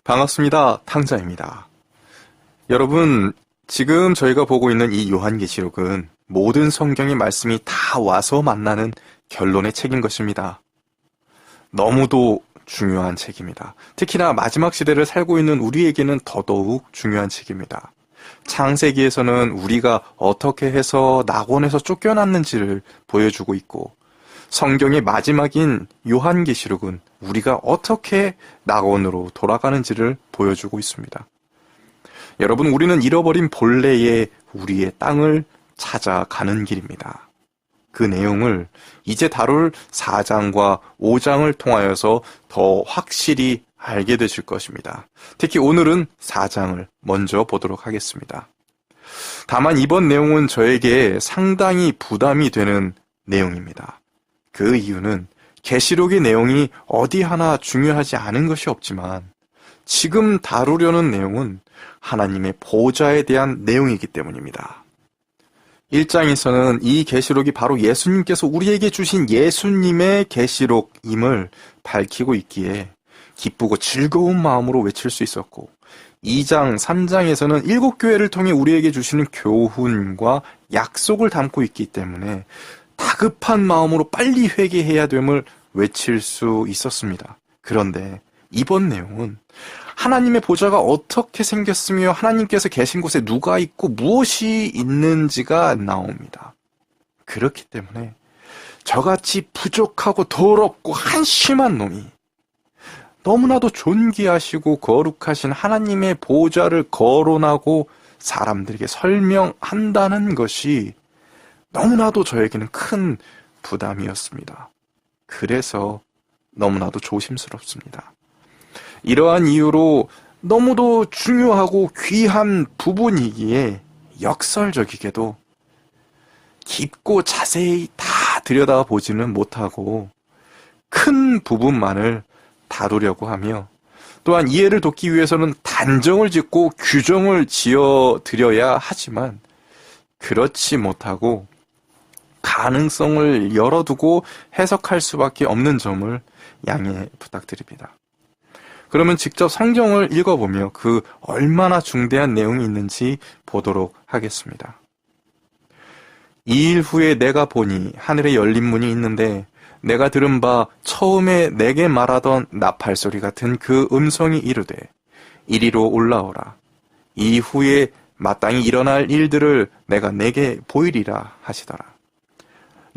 반갑습니다. 탕자입니다. 여러분, 지금 저희가 보고 있는 이 요한계시록은 모든 성경의 말씀이 다 와서 만나는 결론의 책인 것입니다. 너무도 중요한 책입니다. 특히나 마지막 시대를 살고 있는 우리에게는 더더욱 중요한 책입니다. 창세기에서는 우리가 어떻게 해서 낙원에서 쫓겨났는지를 보여주고 있고, 성경의 마지막인 요한계시록은 우리가 어떻게 낙원으로 돌아가는지를 보여주고 있습니다. 여러분, 우리는 잃어버린 본래의 우리의 땅을 찾아가는 길입니다. 그 내용을 이제 다룰 4장과 5장을 통하여서 더 확실히 알게 되실 것입니다. 특히 오늘은 4장을 먼저 보도록 하겠습니다. 다만 이번 내용은 저에게 상당히 부담이 되는 내용입니다. 그 이유는 계시록의 내용이 어디 하나 중요하지 않은 것이 없지만 지금 다루려는 내용은 하나님의 보좌에 대한 내용이기 때문입니다. 1장에서는 이 계시록이 바로 예수님께서 우리에게 주신 예수님의 계시록임을 밝히고 있기에 기쁘고 즐거운 마음으로 외칠 수 있었고, 2장, 3장에서는 7교회를 통해 우리에게 주시는 교훈과 약속을 담고 있기 때문에 다급한 마음으로 빨리 회개해야 됨을 외칠 수 있었습니다. 그런데 이번 내용은 하나님의 보좌가 어떻게 생겼으며 하나님께서 계신 곳에 누가 있고 무엇이 있는지가 나옵니다. 그렇기 때문에 저같이 부족하고 더럽고 한심한 놈이 너무나도 존귀하시고 거룩하신 하나님의 보좌를 거론하고 사람들에게 설명한다는 것이 너무나도 저에게는 큰 부담이었습니다. 그래서 너무나도 조심스럽습니다. 이러한 이유로 너무도 중요하고 귀한 부분이기에 역설적이게도 깊고 자세히 다 들여다보지는 못하고 큰 부분만을 다루려고 하며, 또한 이해를 돕기 위해서는 단정을 짓고 규정을 지어드려야 하지만 그렇지 못하고 가능성을 열어두고 해석할 수밖에 없는 점을 양해 부탁드립니다. 그러면 직접 성경을 읽어보며 그 얼마나 중대한 내용이 있는지 보도록 하겠습니다. 2일 후에 내가 보니 하늘에 열린 문이 있는데 내가 들은 바 처음에 내게 말하던 나팔소리 같은 그 음성이 이르되 이리로 올라오라. 이후에 마땅히 일어날 일들을 내가 내게 보이리라 하시더라.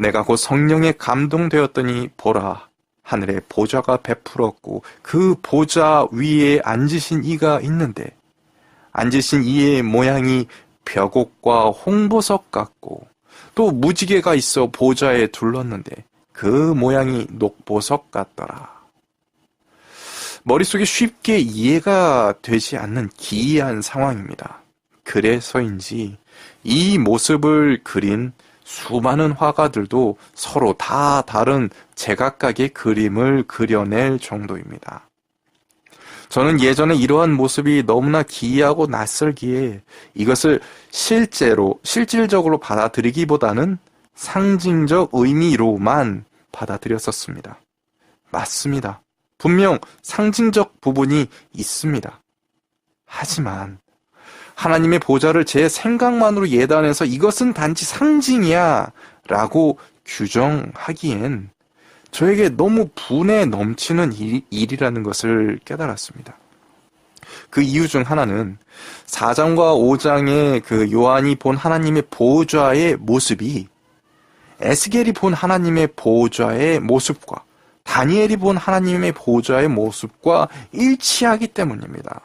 내가 곧 성령에 감동되었더니 보라, 하늘에 보좌가 베풀었고 그 보좌 위에 앉으신 이가 있는데 앉으신 이의 모양이 벼곡과 홍보석 같고 또 무지개가 있어 보좌에 둘렀는데 그 모양이 녹보석 같더라. 머릿속에 쉽게 이해가 되지 않는 기이한 상황입니다. 그래서인지 이 모습을 그린 수많은 화가들도 서로 다 다른 제각각의 그림을 그려낼 정도입니다. 저는 예전에 이러한 모습이 너무나 기이하고 낯설기에 이것을 실질적으로 받아들이기보다는 상징적 의미로만 받아들였었습니다. 맞습니다. 분명 상징적 부분이 있습니다. 하지만 하나님의 보좌를 제 생각만으로 예단해서 이것은 단지 상징이야 라고 규정하기엔 저에게 너무 분에 넘치는 일이라는 것을 깨달았습니다. 그 이유 중 하나는 4장과 5장의 그 요한이 본 하나님의 보좌의 모습이 에스겔이 본 하나님의 보좌의 모습과 다니엘이 본 하나님의 보좌의 모습과 일치하기 때문입니다.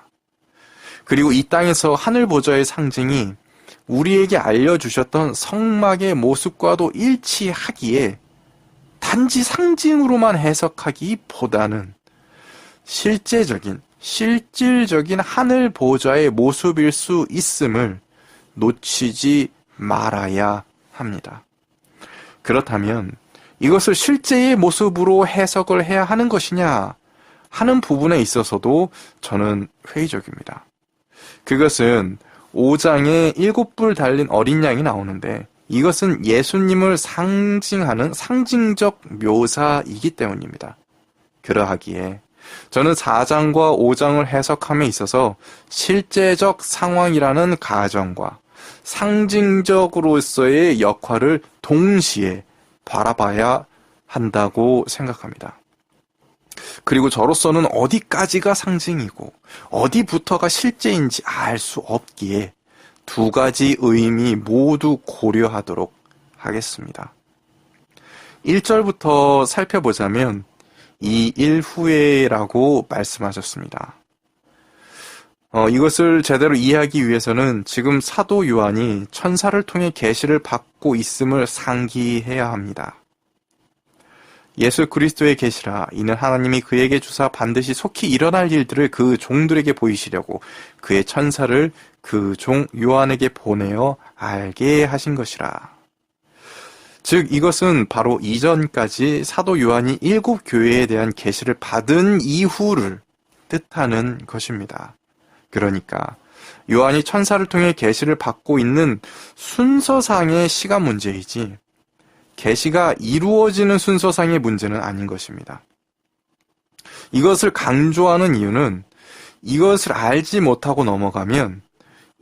그리고 이 땅에서 하늘 보좌의 상징이 우리에게 알려주셨던 성막의 모습과도 일치하기에 단지 상징으로만 해석하기보다는 실질적인 하늘 보좌의 모습일 수 있음을 놓치지 말아야 합니다. 그렇다면 이것을 실제의 모습으로 해석을 해야 하는 것이냐 하는 부분에 있어서도 저는 회의적입니다. 그것은 5장에 7뿔 달린 어린 양이 나오는데 이것은 예수님을 상징하는 상징적 묘사이기 때문입니다. 그러하기에 저는 4장과 5장을 해석함에 있어서 실제적 상황이라는 가정과 상징적으로서의 역할을 동시에 바라봐야 한다고 생각합니다. 그리고 저로서는 어디까지가 상징이고 어디부터가 실제인지 알 수 없기에 두 가지 의미 모두 고려하도록 하겠습니다. 1절부터 살펴보자면 이 일 후에라고 말씀하셨습니다. 이것을 제대로 이해하기 위해서는 지금 사도 요한이 천사를 통해 계시를 받고 있음을 상기해야 합니다. 예수 그리스도의 계시라 이는 하나님이 그에게 주사 반드시 속히 일어날 일들을 그 종들에게 보이시려고 그의 천사를 그 종 요한에게 보내어 알게 하신 것이라. 즉 이것은 바로 이전까지 사도 요한이 7 교회에 대한 계시를 받은 이후를 뜻하는 것입니다. 그러니까 요한이 천사를 통해 계시를 받고 있는 순서상의 시간 문제이지 계시가 이루어지는 순서상의 문제는 아닌 것입니다. 이것을 강조하는 이유는 이것을 알지 못하고 넘어가면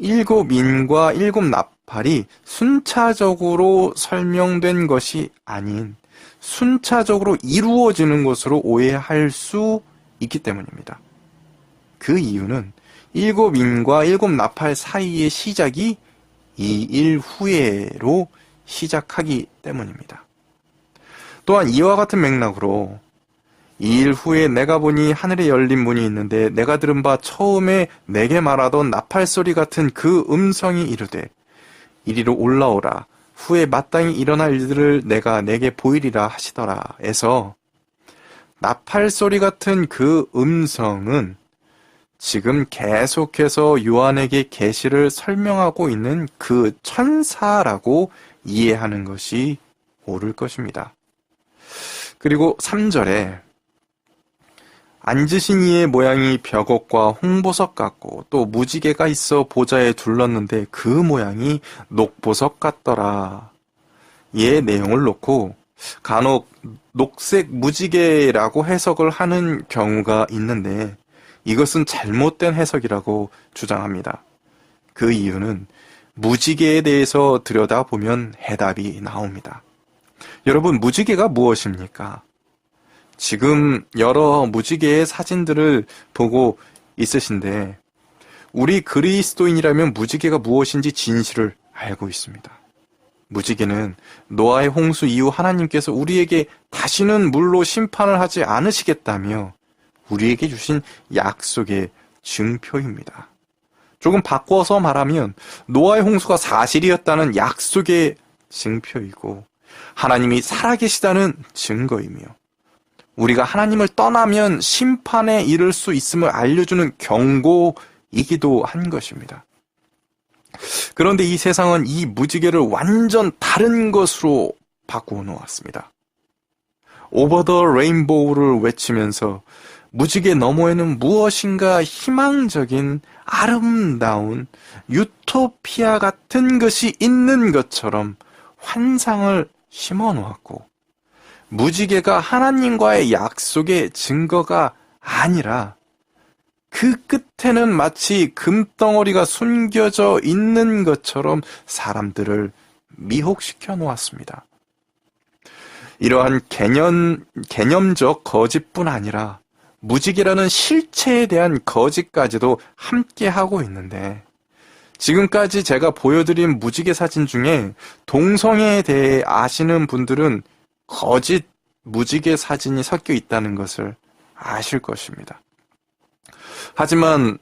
7 인과 7 나팔이 순차적으로 설명된 것이 아닌 순차적으로 이루어지는 것으로 오해할 수 있기 때문입니다. 그 이유는 7 인과 7 나팔 사이의 시작이 이 일 후에로 시작하기 때문입니다. 또한 이와 같은 맥락으로 이 일 후에 내가 보니 하늘에 열린 문이 있는데 내가 들은 바 처음에 내게 말하던 나팔 소리 같은 그 음성이 이르되 이리로 올라오라 후에 마땅히 일어날 일들을 내가 내게 보이리라 하시더라 에서 나팔 소리 같은 그 음성은 지금 계속해서 요한에게 계시를 설명하고 있는 그 천사라고 이해하는 것이 옳을 것입니다. 그리고 3절에 앉으신 이의 모양이 벽옥과 홍보석 같고 또 무지개가 있어 보좌에 둘렀는데 그 모양이 녹보석 같더라. 이 내용을 놓고 간혹 녹색 무지개라고 해석을 하는 경우가 있는데 이것은 잘못된 해석이라고 주장합니다. 그 이유는 무지개에 대해서 들여다보면 해답이 나옵니다. 여러분, 무지개가 무엇입니까? 지금 여러 무지개의 사진들을 보고 있으신데 우리 그리스도인이라면 무지개가 무엇인지 진실을 알고 있습니다. 무지개는 노아의 홍수 이후 하나님께서 우리에게 다시는 물로 심판을 하지 않으시겠다며 우리에게 주신 약속의 증표입니다. 조금 바꿔서 말하면 노아의 홍수가 사실이었다는 약속의 증표이고 하나님이 살아계시다는 증거이며 우리가 하나님을 떠나면 심판에 이를 수 있음을 알려주는 경고이기도 한 것입니다. 그런데 이 세상은 이 무지개를 완전 다른 것으로 바꾸어 놓았습니다. 오버 더 레인보우를 외치면서 무지개 너머에는 무엇인가 희망적인 아름다운 유토피아 같은 것이 있는 것처럼 환상을 심어 놓았고 무지개가 하나님과의 약속의 증거가 아니라 그 끝에는 마치 금덩어리가 숨겨져 있는 것처럼 사람들을 미혹시켜 놓았습니다. 이러한 개념적 거짓뿐 아니라 무지개라는 실체에 대한 거짓까지도 함께 하고 있는데 지금까지 제가 보여드린 무지개 사진 중에 동성애에 대해 아시는 분들은 거짓 무지개 사진이 섞여 있다는 것을 아실 것입니다. 하지만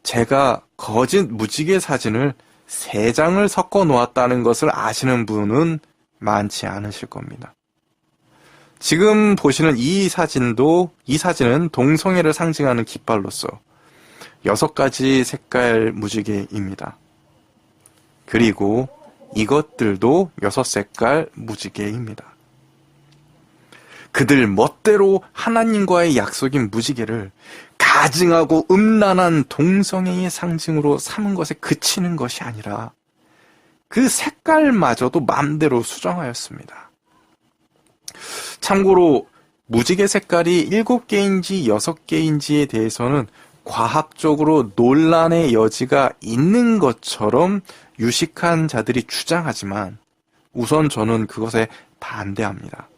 제가 거짓 무지개 사진을 3장을 섞어 놓았다는 것을 아시는 분은 많지 않으실 겁니다. 지금 보시는 이 사진은 동성애를 상징하는 깃발로서 6가지 색깔 무지개입니다. 그리고 이것들도 6색깔 무지개입니다. 그들 멋대로 하나님과의 약속인 무지개를 가증하고 음란한 동성애의 상징으로 삼은 것에 그치는 것이 아니라 그 색깔마저도 마음대로 수정하였습니다. 참고로 무지개 색깔이 7개인지 6개인지에 대해서는 과학적으로 논란의 여지가 있는 것처럼 유식한 자들이 주장하지만 우선 저는 그것에 반대합니다.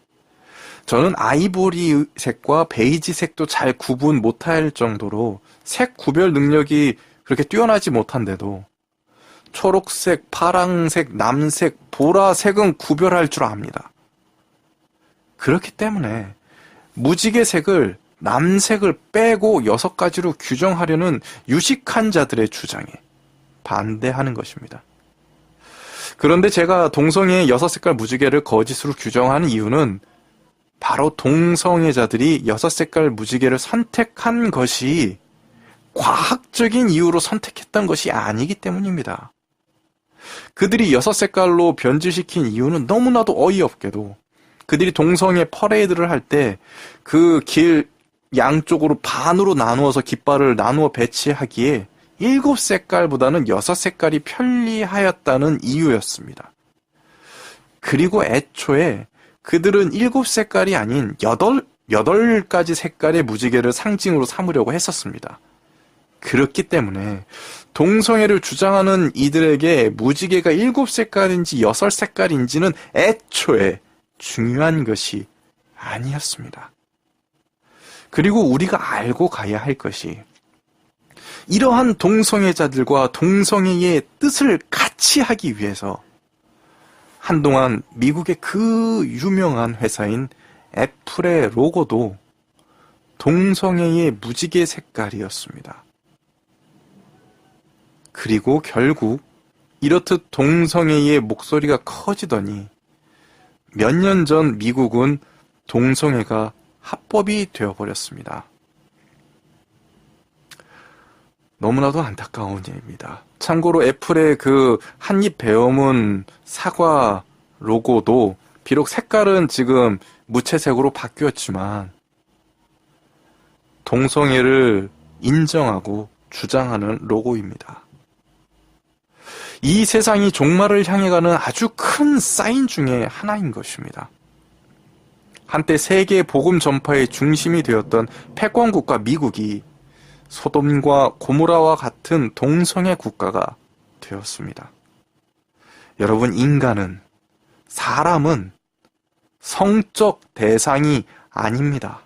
저는 아이보리색과 베이지색도 잘 구분 못할 정도로 색 구별 능력이 그렇게 뛰어나지 못한데도 초록색, 파랑색, 남색, 보라색은 구별할 줄 압니다. 그렇기 때문에 무지개색을 남색을 빼고 6가지로 규정하려는 유식한 자들의 주장에 반대하는 것입니다. 그런데 제가 동성애의 6색깔 무지개를 거짓으로 규정하는 이유는 바로 동성애자들이 6색깔 무지개를 선택한 것이 과학적인 이유로 선택했던 것이 아니기 때문입니다. 그들이 6색깔로 변질시킨 이유는 너무나도 어이없게도 그들이 동성애 퍼레이드를 할 때 그 길 양쪽으로 반으로 나누어서 깃발을 나누어 배치하기에 7색깔보다는 6색깔이 편리하였다는 이유였습니다. 그리고 애초에 그들은 7색깔이 아닌 8가지 색깔의 무지개를 상징으로 삼으려고 했었습니다. 그렇기 때문에 동성애를 주장하는 이들에게 무지개가 7색깔인지 6색깔인지는 애초에 중요한 것이 아니었습니다. 그리고 우리가 알고 가야 할 것이 이러한 동성애자들과 동성애의 뜻을 같이 하기 위해서 한동안 미국의 그 유명한 회사인 애플의 로고도 동성애의 무지개 색깔이었습니다. 그리고 결국 이렇듯 동성애의 목소리가 커지더니 몇 년 전 미국은 동성애가 합법이 되어버렸습니다. 너무나도 안타까운 일입니다. 참고로 애플의 그 한입 베어문 사과 로고도 비록 색깔은 지금 무채색으로 바뀌었지만 동성애를 인정하고 주장하는 로고입니다. 이 세상이 종말을 향해 가는 아주 큰 사인 중에 하나인 것입니다. 한때 세계 복음 전파의 중심이 되었던 패권국가 미국이 소돔과 고모라와 같은 동성애 국가가 되었습니다. 여러분, 사람은 성적 대상이 아닙니다.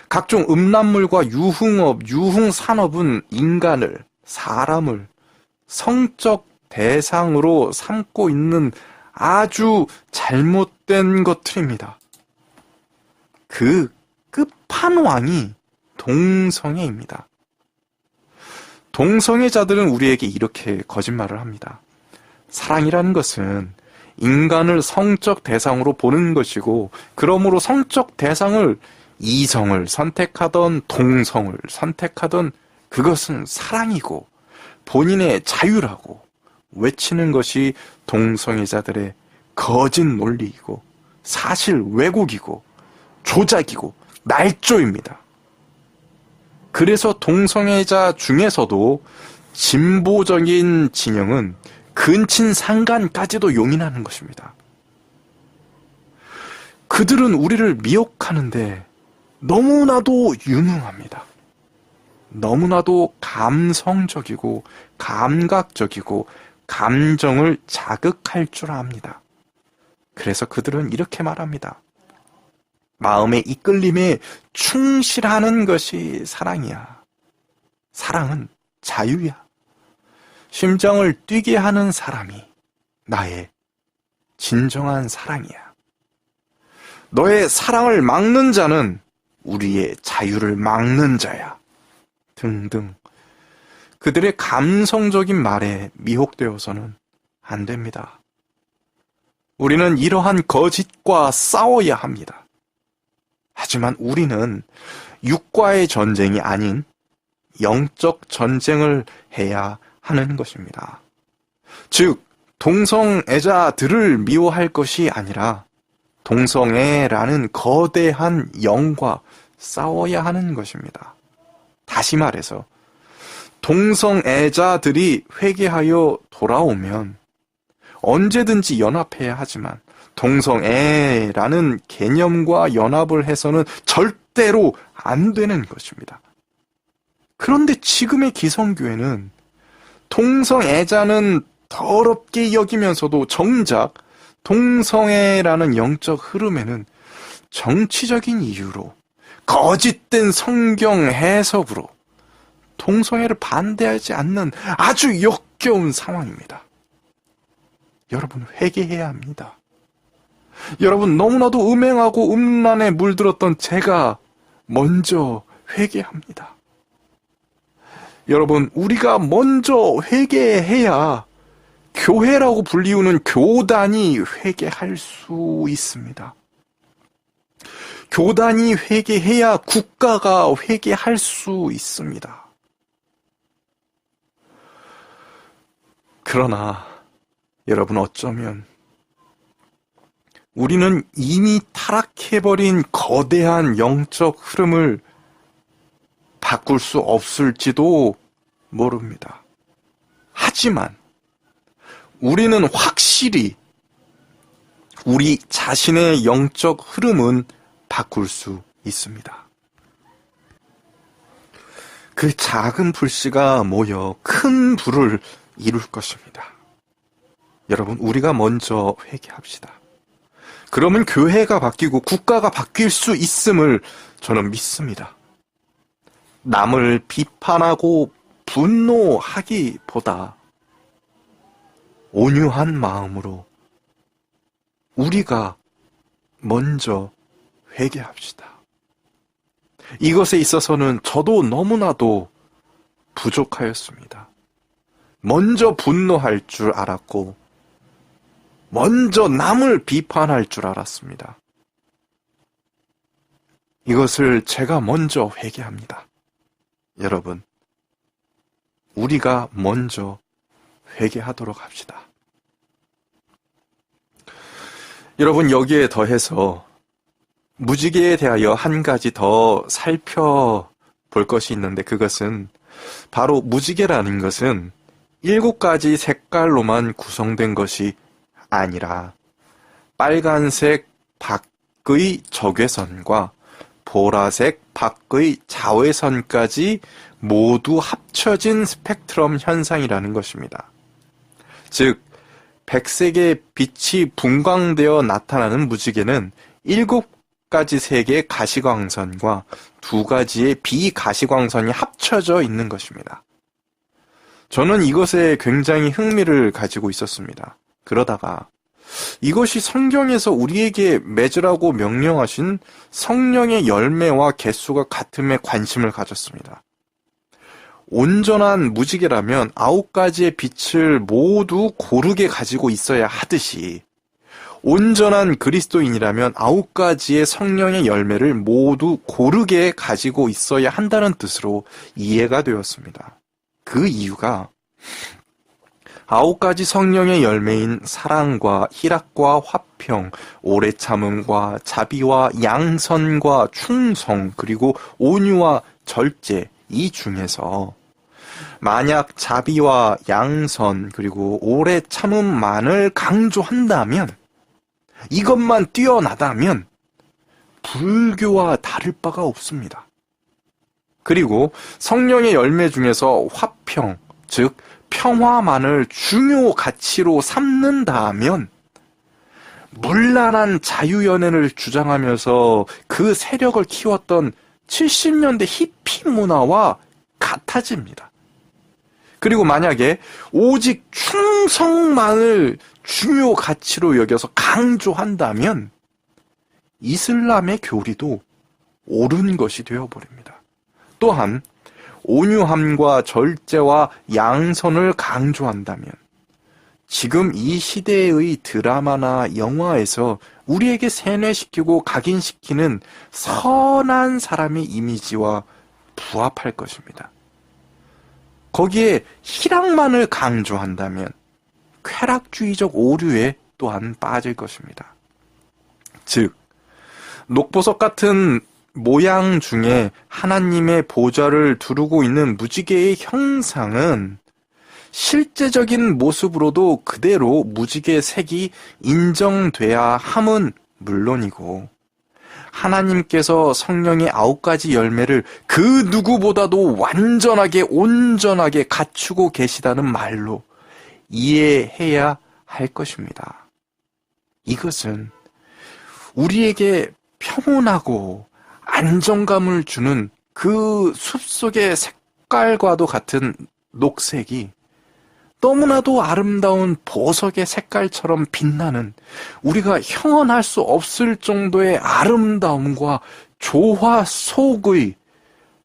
각종 음란물과 유흥업, 유흥산업은 사람을 성적 대상으로 삼고 있는 아주 잘못된 것들입니다. 그 끝판왕이 동성애입니다. 동성애자들은 우리에게 이렇게 거짓말을 합니다. 사랑이라는 것은 인간을 성적 대상으로 보는 것이고, 그러므로 성적 대상을 이성을 선택하던 동성을 선택하던 그것은 사랑이고 본인의 자유라고 외치는 것이 동성애자들의 거짓 논리이고 사실 왜곡이고 조작이고 날조입니다. 그래서 동성애자 중에서도 진보적인 진영은 근친상간까지도 용인하는 것입니다. 그들은 우리를 미혹하는데 너무나도 유능합니다. 너무나도 감성적이고 감각적이고 감정을 자극할 줄 압니다. 그래서 그들은 이렇게 말합니다. 마음의 이끌림에 충실하는 것이 사랑이야. 사랑은 자유야. 심장을 뛰게 하는 사람이 나의 진정한 사랑이야. 너의 사랑을 막는 자는 우리의 자유를 막는 자야. 등등. 그들의 감성적인 말에 미혹되어서는 안 됩니다. 우리는 이러한 거짓과 싸워야 합니다. 하지만 우리는 육과의 전쟁이 아닌 영적 전쟁을 해야 하는 것입니다. 즉, 동성애자들을 미워할 것이 아니라 동성애라는 거대한 영과 싸워야 하는 것입니다. 다시 말해서 동성애자들이 회개하여 돌아오면 언제든지 연합해야 하지만 동성애라는 개념과 연합을 해서는 절대로 안 되는 것입니다. 그런데 지금의 기성교회는 동성애자는 더럽게 여기면서도 정작 동성애라는 영적 흐름에는 정치적인 이유로 거짓된 성경 해석으로 동성애를 반대하지 않는 아주 역겨운 상황입니다. 여러분, 회개해야 합니다. 여러분, 너무나도 음행하고 음란에 물들었던 제가 먼저 회개합니다. 여러분, 우리가 먼저 회개해야 교회라고 불리우는 교단이 회개할 수 있습니다. 교단이 회개해야 국가가 회개할 수 있습니다. 그러나 여러분, 어쩌면 우리는 이미 타락해버린 거대한 영적 흐름을 바꿀 수 없을지도 모릅니다. 하지만 우리는 확실히 우리 자신의 영적 흐름은 바꿀 수 있습니다. 그 작은 불씨가 모여 큰 불을 이룰 것입니다. 여러분, 우리가 먼저 회개합시다. 그러면 교회가 바뀌고 국가가 바뀔 수 있음을 저는 믿습니다. 남을 비판하고 분노하기보다 온유한 마음으로 우리가 먼저 회개합시다. 이것에 있어서는 저도 너무나도 부족하였습니다. 먼저 분노할 줄 알았고 먼저 남을 비판할 줄 알았습니다. 이것을 제가 먼저 회개합니다. 여러분, 우리가 먼저 회개하도록 합시다. 여러분, 여기에 더해서 무지개에 대하여 한 가지 더 살펴볼 것이 있는데, 그것은 바로 무지개라는 것은 7가지 색깔로만 구성된 것이 아니라 빨간색 밖의 적외선과 보라색 밖의 자외선까지 모두 합쳐진 스펙트럼 현상이라는 것입니다. 즉, 백색의 빛이 분광되어 나타나는 무지개는 7가지 색의 가시광선과 2가지의 비가시광선이 합쳐져 있는 것입니다. 저는 이것에 굉장히 흥미를 가지고 있었습니다. 그러다가 이것이 성경에서 우리에게 맺으라고 명령하신 성령의 열매와 개수가 같음에 관심을 가졌습니다. 온전한 무지개라면 9가지의 빛을 모두 고르게 가지고 있어야 하듯이 온전한 그리스도인이라면 9가지의 성령의 열매를 모두 고르게 가지고 있어야 한다는 뜻으로 이해가 되었습니다. 그 이유가 9가지 성령의 열매인 사랑과 희락과 화평, 오래 참음과 자비와 양선과 충성, 그리고 온유와 절제, 이 중에서 만약 자비와 양선 그리고 오래 참음만을 강조한다면, 이것만 뛰어나다면 불교와 다를 바가 없습니다. 그리고 성령의 열매 중에서 화평, 즉 평화만을 중요 가치로 삼는다면 문란한 자유연애를 주장하면서 그 세력을 키웠던 70년대 히피 문화와 같아집니다. 그리고 만약에 오직 충성만을 중요 가치로 여겨서 강조한다면 이슬람의 교리도 옳은 것이 되어버립니다. 또한 온유함과 절제와 양선을 강조한다면 지금 이 시대의 드라마나 영화에서 우리에게 세뇌시키고 각인시키는 선한 사람의 이미지와 부합할 것입니다. 거기에 희락만을 강조한다면 쾌락주의적 오류에 또한 빠질 것입니다. 즉, 녹보석 같은 모양 중에 하나님의 보좌를 두르고 있는 무지개의 형상은 실제적인 모습으로도 그대로 무지개 색이 인정돼야 함은 물론이고, 하나님께서 성령의 9가지 열매를 그 누구보다도 완전하게 온전하게 갖추고 계시다는 말로 이해해야 할 것입니다. 이것은 우리에게 평온하고 안정감을 주는 그 숲속의 색깔과도 같은 녹색이 너무나도 아름다운 보석의 색깔처럼 빛나는, 우리가 형언할 수 없을 정도의 아름다움과 조화 속의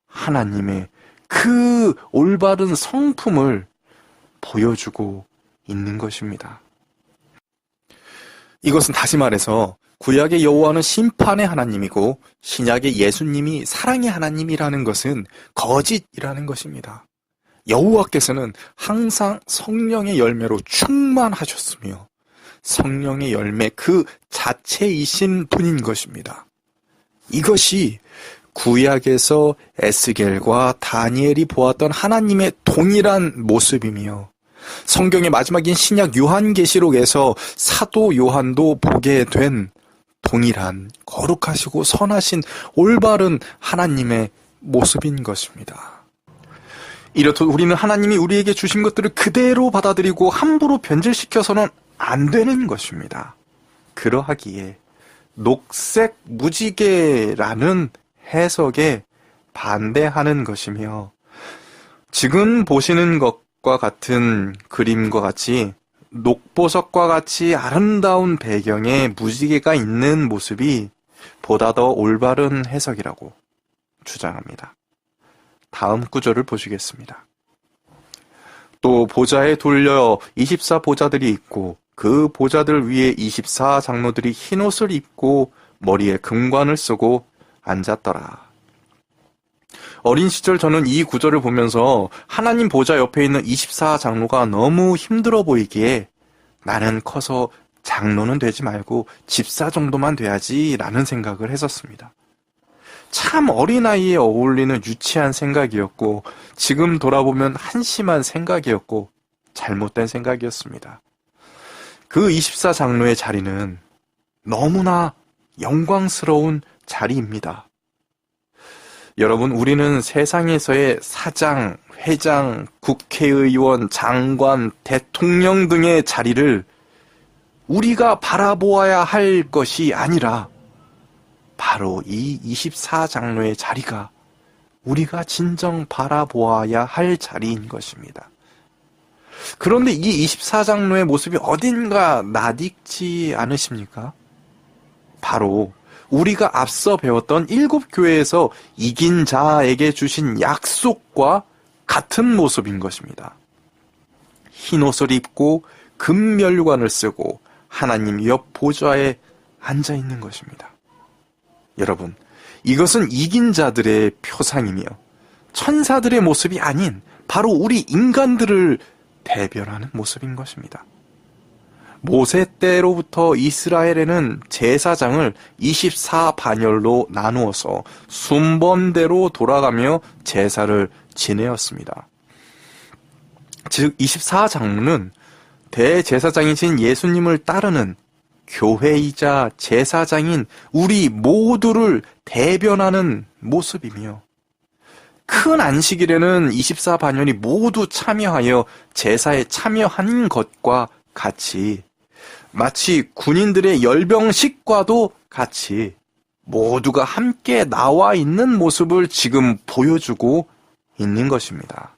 하나님의 그 올바른 성품을 보여주고 있는 것입니다. 이것은 다시 말해서 구약의 여호와는 심판의 하나님이고 신약의 예수님이 사랑의 하나님이라는 것은 거짓이라는 것입니다. 여호와께서는 항상 성령의 열매로 충만하셨으며 성령의 열매 그 자체이신 분인 것입니다. 이것이 구약에서 에스겔과 다니엘이 보았던 하나님의 동일한 모습이며, 성경의 마지막인 신약 요한계시록에서 사도 요한도 보게 된 동일한 거룩하시고 선하신 올바른 하나님의 모습인 것입니다. 이렇듯 우리는 하나님이 우리에게 주신 것들을 그대로 받아들이고 함부로 변질시켜서는 안 되는 것입니다. 그러하기에 녹색 무지개라는 해석에 반대하는 것이며, 지금 보시는 것과 같은 그림과 같이 녹보석과 같이 아름다운 배경에 무지개가 있는 모습이 보다 더 올바른 해석이라고 주장합니다. 다음 구절을 보시겠습니다. 또 보좌에 돌려 24보좌들이 있고 그 보좌들 위에 24장로들이 흰옷을 입고 머리에 금관을 쓰고 앉았더라. 어린 시절 저는 이 구절을 보면서 하나님 보좌 옆에 있는 24장로가 너무 힘들어 보이기에 나는 커서 장로는 되지 말고 집사 정도만 돼야지 라는 생각을 했었습니다. 참 어린아이에 어울리는 유치한 생각이었고, 지금 돌아보면 한심한 생각이었고 잘못된 생각이었습니다. 그 24장로의 자리는 너무나 영광스러운 자리입니다. 여러분, 우리는 세상에서의 사장, 회장, 국회의원, 장관, 대통령 등의 자리를 우리가 바라보아야 할 것이 아니라 바로 이 24장로의 자리가 우리가 진정 바라보아야 할 자리인 것입니다. 그런데 이 24장로의 모습이 어딘가 낯익지 않으십니까? 바로 우리가 앞서 배웠던 7교회에서 이긴 자에게 주신 약속과 같은 모습인 것입니다. 흰옷을 입고 금면류관을 쓰고 하나님 옆 보좌에 앉아 있는 것입니다. 여러분, 이것은 이긴 자들의 표상이며 천사들의 모습이 아닌 바로 우리 인간들을 대변하는 모습인 것입니다. 모세 때로부터 이스라엘에는 제사장을 24반열로 나누어서 순번대로 돌아가며 제사를 지내었습니다. 즉 24장로는 대제사장이신 예수님을 따르는 교회이자 제사장인 우리 모두를 대변하는 모습이며, 큰 안식일에는 24반열이 모두 참여하여 제사에 참여한 것과 같이, 마치 군인들의 열병식과도 같이 모두가 함께 나와 있는 모습을 지금 보여주고 있는 것입니다.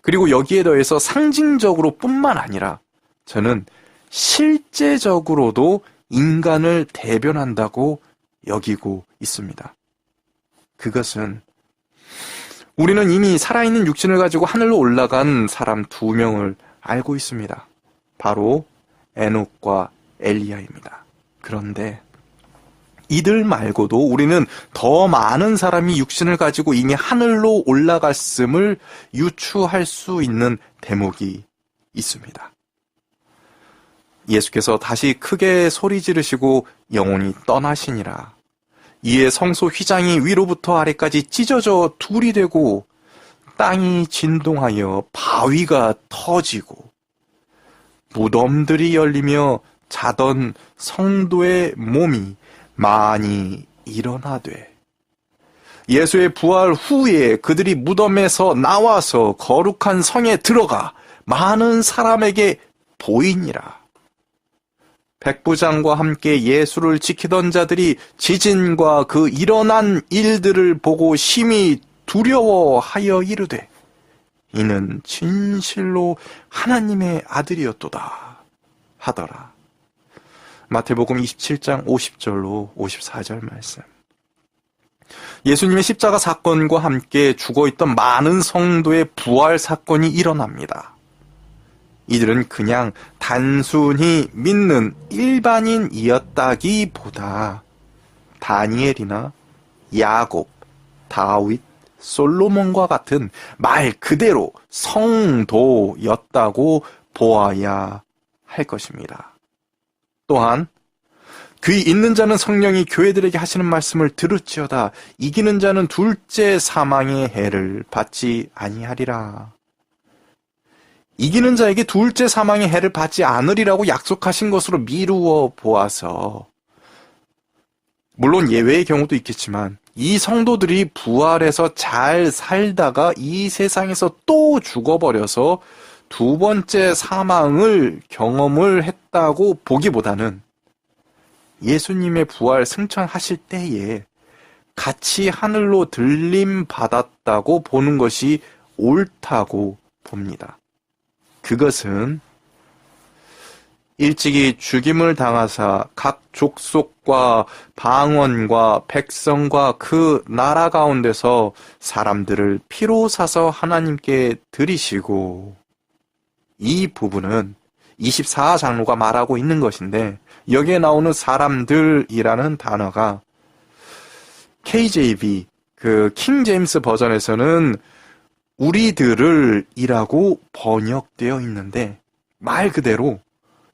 그리고 여기에 더해서 상징적으로 뿐만 아니라 저는 실제적으로도 인간을 대변한다고 여기고 있습니다. 그것은 우리는 이미 살아있는 육신을 가지고 하늘로 올라간 사람 2명을 알고 있습니다. 바로 에녹과 엘리야입니다. 그런데 이들 말고도 우리는 더 많은 사람이 육신을 가지고 이미 하늘로 올라갔음을 유추할 수 있는 대목이 있습니다. 예수께서 다시 크게 소리 지르시고 영원히 떠나시니라. 이에 성소 휘장이 위로부터 아래까지 찢어져 둘이 되고 땅이 진동하여 바위가 터지고 무덤들이 열리며 자던 성도의 몸이 많이 일어나되 예수의 부활 후에 그들이 무덤에서 나와서 거룩한 성에 들어가 많은 사람에게 보이니라. 백부장과 함께 예수를 지키던 자들이 지진과 그 일어난 일들을 보고 심히 두려워하여 이르되 이는 진실로 하나님의 아들이었도다 하더라. 마태복음 27장 50절로 54절 말씀. 예수님의 십자가 사건과 함께 죽어있던 많은 성도의 부활 사건이 일어납니다. 이들은 그냥 단순히 믿는 일반인이었다기보다 다니엘이나 야곱, 다윗, 솔로몬과 같은 말 그대로 성도였다고 보아야 할 것입니다. 또한 귀 있는 자는 성령이 교회들에게 하시는 말씀을 들을지어다. 이기는 자는 둘째 사망의 해를 받지 아니하리라. 이기는 자에게 둘째 사망의 해를 받지 않으리라고 약속하신 것으로 미루어 보아서 물론 예외의 경우도 있겠지만 이 성도들이 부활해서 잘 살다가 이 세상에서 또 죽어버려서 두 번째 사망을 경험을 했다고 보기보다는 예수님의 부활 승천하실 때에 같이 하늘로 들림 받았다고 보는 것이 옳다고 봅니다. 그것은 일찍이 죽임을 당하사 각 족속과 방언과 백성과 그 나라 가운데서 사람들을 피로 사서 하나님께 드리시고, 이 부분은 24장로가 말하고 있는 것인데 여기에 나오는 사람들이라는 단어가 KJV, 킹 제임스 버전에서는 우리들을 이라고 번역되어 있는데 말 그대로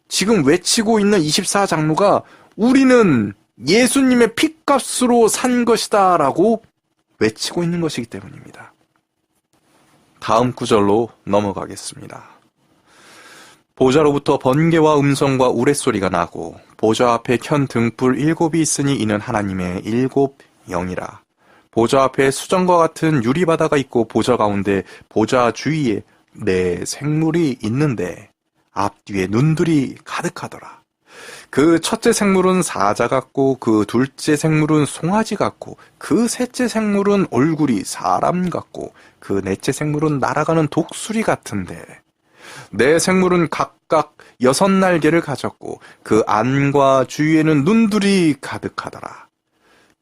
지금 외치고 있는 24장로가 우리는 예수님의 핏값으로 산 것이다 라고 외치고 있는 것이기 때문입니다. 다음 구절로 넘어가겠습니다. 보좌로부터 번개와 음성과 우레소리가 나고 보좌 앞에 켠 등불 7이 있으니 이는 하나님의 7 영이라. 보좌 앞에 수정과 같은 유리바다가 있고 보좌 가운데 보좌 주위에 네 생물이 있는데 앞뒤에 눈들이 가득하더라. 그 첫째 생물은 사자 같고 그 둘째 생물은 송아지 같고 그 셋째 생물은 얼굴이 사람 같고 그 넷째 생물은 날아가는 독수리 같은데 네 생물은 각각 6날개를 가졌고 그 안과 주위에는 눈들이 가득하더라.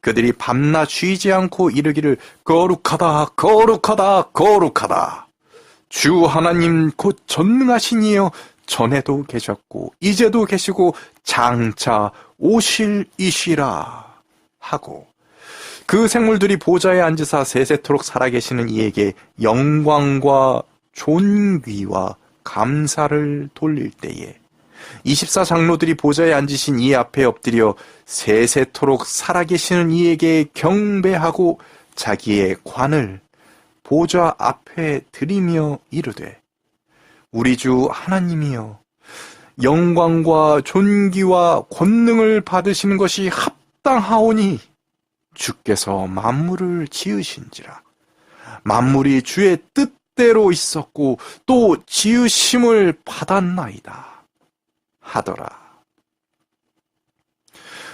그들이 밤낮 쉬지 않고 이르기를 거룩하다 거룩하다 거룩하다. 주 하나님 곧 전능하신 이여 전에도 계셨고 이제도 계시고 장차 오실 이시라 하고 그 생물들이 보좌에 앉으사 세세토록 살아계시는 이에게 영광과 존귀와 감사를 돌릴 때에 24장로들이 보좌에 앉으신 이 앞에 엎드려 세세토록 살아계시는 이에게 경배하고 자기의 관을 보좌 앞에 드리며 이르되 우리 주 하나님이여 영광과 존귀와 권능을 받으시는 것이 합당하오니 주께서 만물을 지으신지라. 만물이 주의 뜻대로 있었고 또 지으심을 받았나이다 하더라.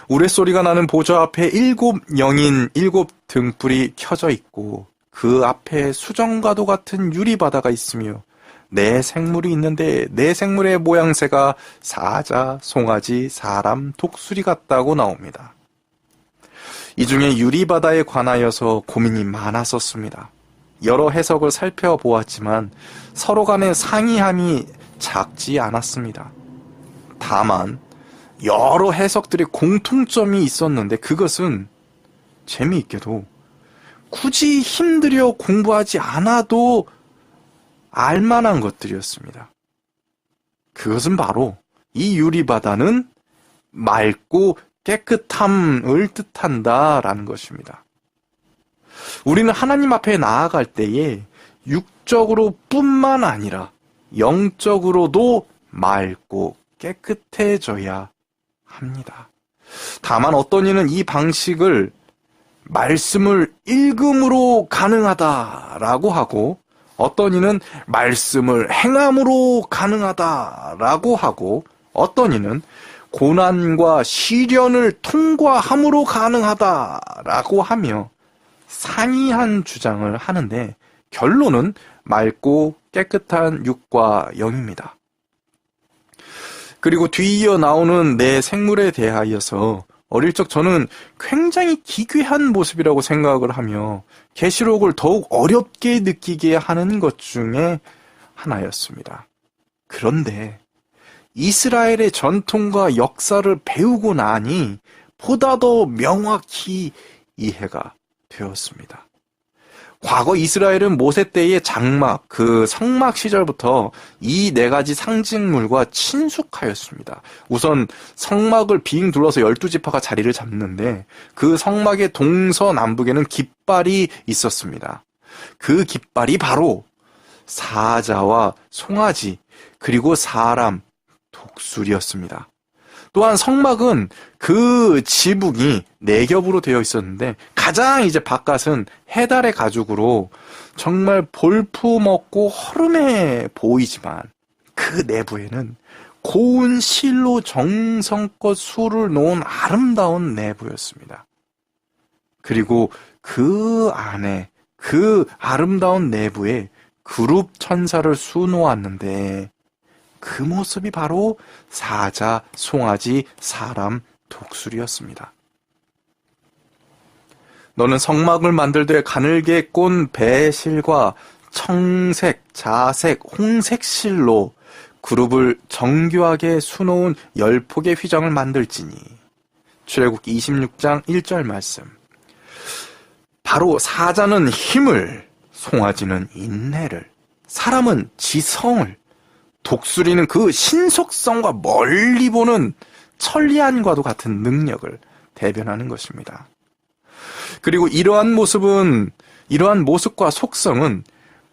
우레소리가 나는 보좌 앞에 7 영인 7 등불이 켜져 있고 그 앞에 수정과도 같은 유리바다가 있으며 네 생물이 있는데 네 생물의 모양새가 사자, 송아지, 사람, 독수리 같다고 나옵니다. 이 중에 유리바다에 관하여서 고민이 많았었습니다. 여러 해석을 살펴보았지만 서로 간의 상이함이 작지 않았습니다. 다만 여러 해석들의 공통점이 있었는데 그것은 재미있게도 굳이 힘들여 공부하지 않아도 알만한 것들이었습니다. 그것은 바로 이 유리바다는 맑고 깨끗함을 뜻한다라는 것입니다. 우리는 하나님 앞에 나아갈 때에 육적으로 뿐만 아니라 영적으로도 맑고 깨끗해져야 합니다. 다만 어떤 이는 이 방식을 말씀을 읽음으로 가능하다라고 하고, 어떤 이는 말씀을 행함으로 가능하다라고 하고, 어떤 이는 고난과 시련을 통과함으로 가능하다라고 하며 상이한 주장을 하는데, 결론은 맑고 깨끗한 육과 영입니다. 그리고 뒤이어 나오는 내 생물에 대하여서 어릴 적 저는 굉장히 기괴한 모습이라고 생각을 하며 계시록을 더욱 어렵게 느끼게 하는 것 중에 하나였습니다. 그런데 이스라엘의 전통과 역사를 배우고 나니 보다 더 명확히 이해가 되었습니다. 과거 이스라엘은 모세 때의 장막, 그 성막 시절부터 이 네 가지 상징물과 친숙하였습니다. 우선 성막을 빙 둘러서 12지파가 자리를 잡는데 그 성막의 동서남북에는 깃발이 있었습니다. 그 깃발이 바로 사자와 송아지, 그리고 사람, 독수리였습니다. 또한 성막은 그 지붕이 4겹으로 되어 있었는데 가장 이제 바깥은 해달의 가죽으로 정말 볼품없고 허름해 보이지만 그 내부에는 고운 실로 정성껏 수를 놓은 아름다운 내부였습니다. 그리고 그 안에 그 아름다운 내부에 그룹 천사를 수놓았는데 그 모습이 바로 사자, 송아지, 사람, 독수리였습니다. 너는 성막을 만들되 가늘게 꼰 배실과 청색, 자색, 홍색 실로 그룹을 정교하게 수놓은 10폭의 휘장을 만들지니. 출애굽기 26장 1절 말씀. 바로 사자는 힘을, 송아지는 인내를, 사람은 지성을, 독수리는 그 신속성과 멀리 보는 천리안과도 같은 능력을 대변하는 것입니다. 그리고 이러한 모습과 속성은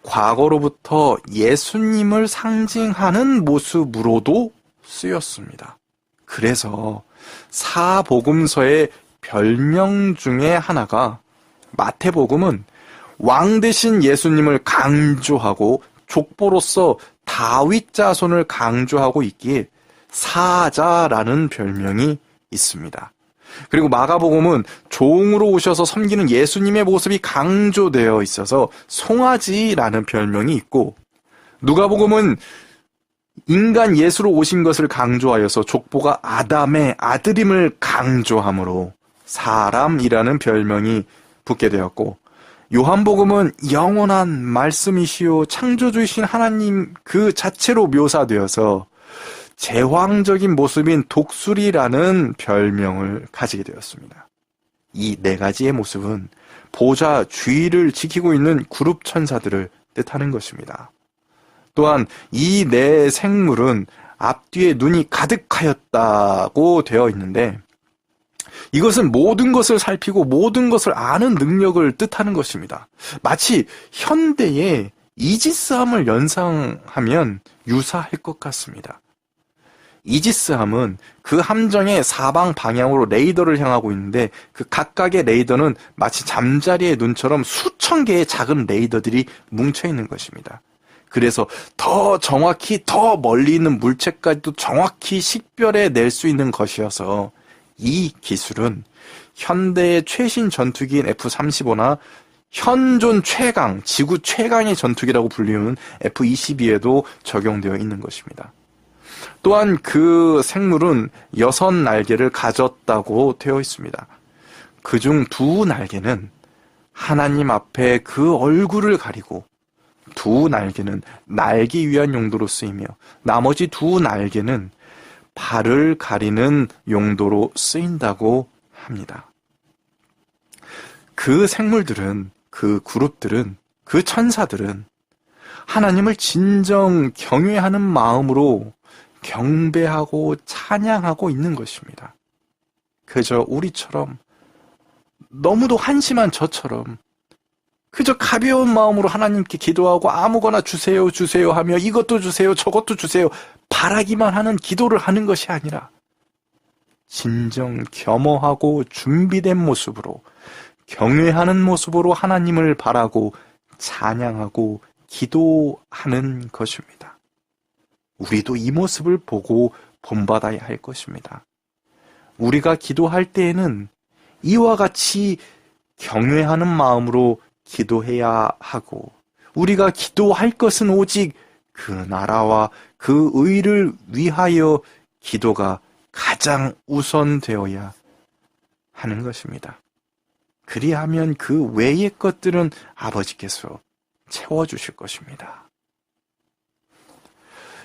과거로부터 예수님을 상징하는 모습으로도 쓰였습니다. 그래서 사복음서의 별명 중에 하나가 마태복음은 왕 대신 예수님을 강조하고 족보로서 다윗 자손을 강조하고 있기에 사자라는 별명이 있습니다. 그리고 마가복음은 종으로 오셔서 섬기는 예수님의 모습이 강조되어 있어서 송아지라는 별명이 있고, 누가복음은 인간 예수로 오신 것을 강조하여서 족보가 아담의 아들임을 강조하므로 사람이라는 별명이 붙게 되었고, 요한복음은 영원한 말씀이시요 창조주이신 하나님 그 자체로 묘사되어서 제왕적인 모습인 독수리라는 별명을 가지게 되었습니다. 이 4가지의 모습은 보좌 주위를 지키고 있는 그룹 천사들을 뜻하는 것입니다. 또한 이 4 생물은 앞뒤에 눈이 가득하였다고 되어 있는데, 이것은 모든 것을 살피고 모든 것을 아는 능력을 뜻하는 것입니다. 마치 현대의 이지스함을 연상하면 유사할 것 같습니다. 이지스함은 그 함정의 사방 방향으로 레이더를 향하고 있는데 그 각각의 레이더는 마치 잠자리의 눈처럼 수천 개의 작은 레이더들이 뭉쳐있는 것입니다. 그래서 더 정확히 더 멀리 있는 물체까지도 정확히 식별해낼 수 있는 것이어서 이 기술은 현대의 최신 전투기인 F-35나 현존 최강, 지구 최강의 전투기라고 불리우는 F-22에도 적용되어 있는 것입니다. 또한 그 생물은 6날개를 가졌다고 되어 있습니다. 그중 2날개는 하나님 앞에 그 얼굴을 가리고 2날개는 날기 위한 용도로 쓰이며 나머지 2날개는 발을 가리는 용도로 쓰인다고 합니다. 그 생물들은, 그 그룹들은, 그 천사들은 하나님을 진정 경외하는 마음으로 경배하고 찬양하고 있는 것입니다. 그저 우리처럼, 너무도 한심한 저처럼 그저 가벼운 마음으로 하나님께 기도하고 아무거나 주세요, 주세요 하며 이것도 주세요, 저것도 주세요 바라기만 하는 기도를 하는 것이 아니라 진정 겸허하고 준비된 모습으로 경외하는 모습으로 하나님을 바라고 찬양하고 기도하는 것입니다. 우리도 이 모습을 보고 본받아야 할 것입니다. 우리가 기도할 때에는 이와 같이 경외하는 마음으로 기도해야 하고, 우리가 기도할 것은 오직 그 나라와 그 의를 위하여 기도가 가장 우선되어야 하는 것입니다. 그리하면 그 외의 것들은 아버지께서 채워주실 것입니다.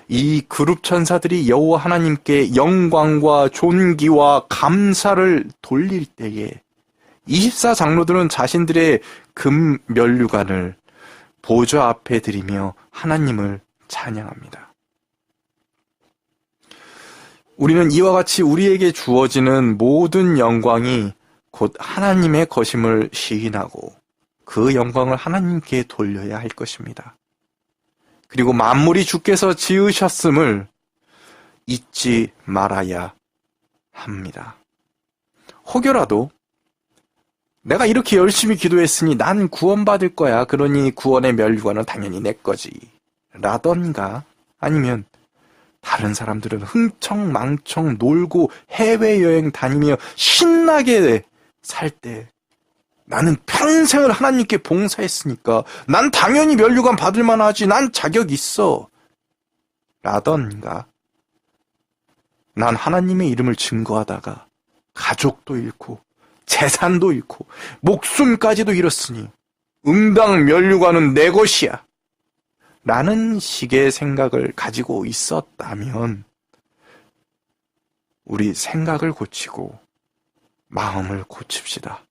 이 그룹 천사들이 여호와 하나님께 영광과 존귀와 감사를 돌릴 때에 24장로들은 자신들의 금 면류관을 보좌 앞에 드리며 하나님을 찬양합니다. 우리는 이와 같이 우리에게 주어지는 모든 영광이 곧 하나님의 것임을 시인하고 그 영광을 하나님께 돌려야 할 것입니다. 그리고 만물이 주께서 지으셨음을 잊지 말아야 합니다. 혹여라도 내가 이렇게 열심히 기도했으니 난 구원받을 거야. 그러니 구원의 면류관은 당연히 내 거지. 라던가 아니면 다른 사람들은 흥청망청 놀고 해외여행 다니며 신나게 살 때 나는 평생을 하나님께 봉사했으니까 난 당연히 면류관 받을 만하지. 난 자격 있어. 라던가 난 하나님의 이름을 증거하다가 가족도 잃고 재산도 잃고 목숨까지도 잃었으니 응당 면류관은 내 것이야 라는 식의 생각을 가지고 있었다면 우리 생각을 고치고 마음을 고칩시다.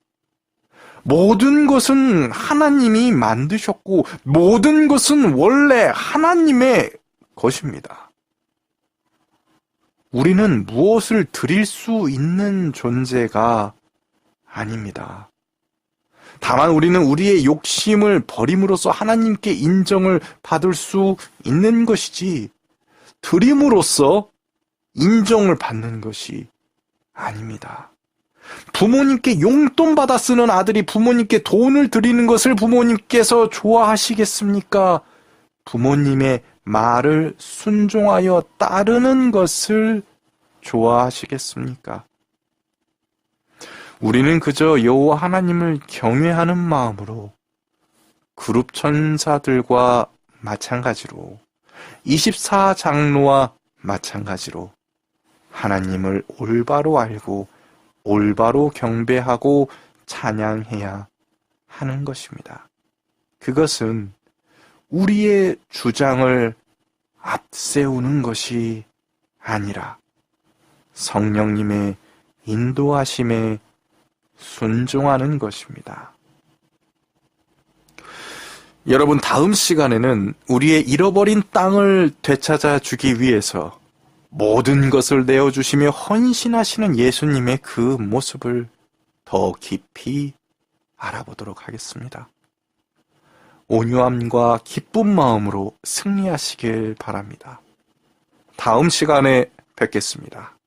모든 것은 하나님이 만드셨고 모든 것은 원래 하나님의 것입니다. 우리는 무엇을 드릴 수 있는 존재가 아닙니다. 다만 우리는 우리의 욕심을 버림으로써 하나님께 인정을 받을 수 있는 것이지 드림으로써 인정을 받는 것이 아닙니다. 부모님께 용돈 받아 쓰는 아들이 부모님께 돈을 드리는 것을 부모님께서 좋아하시겠습니까? 부모님의 말을 순종하여 따르는 것을 좋아하시겠습니까? 우리는 그저 여호와 하나님을 경외하는 마음으로 그룹 천사들과 마찬가지로 24장로와 마찬가지로 하나님을 올바로 알고 올바로 경배하고 찬양해야 하는 것입니다. 그것은 우리의 주장을 앞세우는 것이 아니라 성령님의 인도하심에 순종하는 것입니다. 여러분, 다음 시간에는 우리의 잃어버린 땅을 되찾아 주기 위해서 모든 것을 내어주시며 헌신하시는 예수님의 그 모습을 더 깊이 알아보도록 하겠습니다. 온유함과 기쁜 마음으로 승리하시길 바랍니다. 다음 시간에 뵙겠습니다.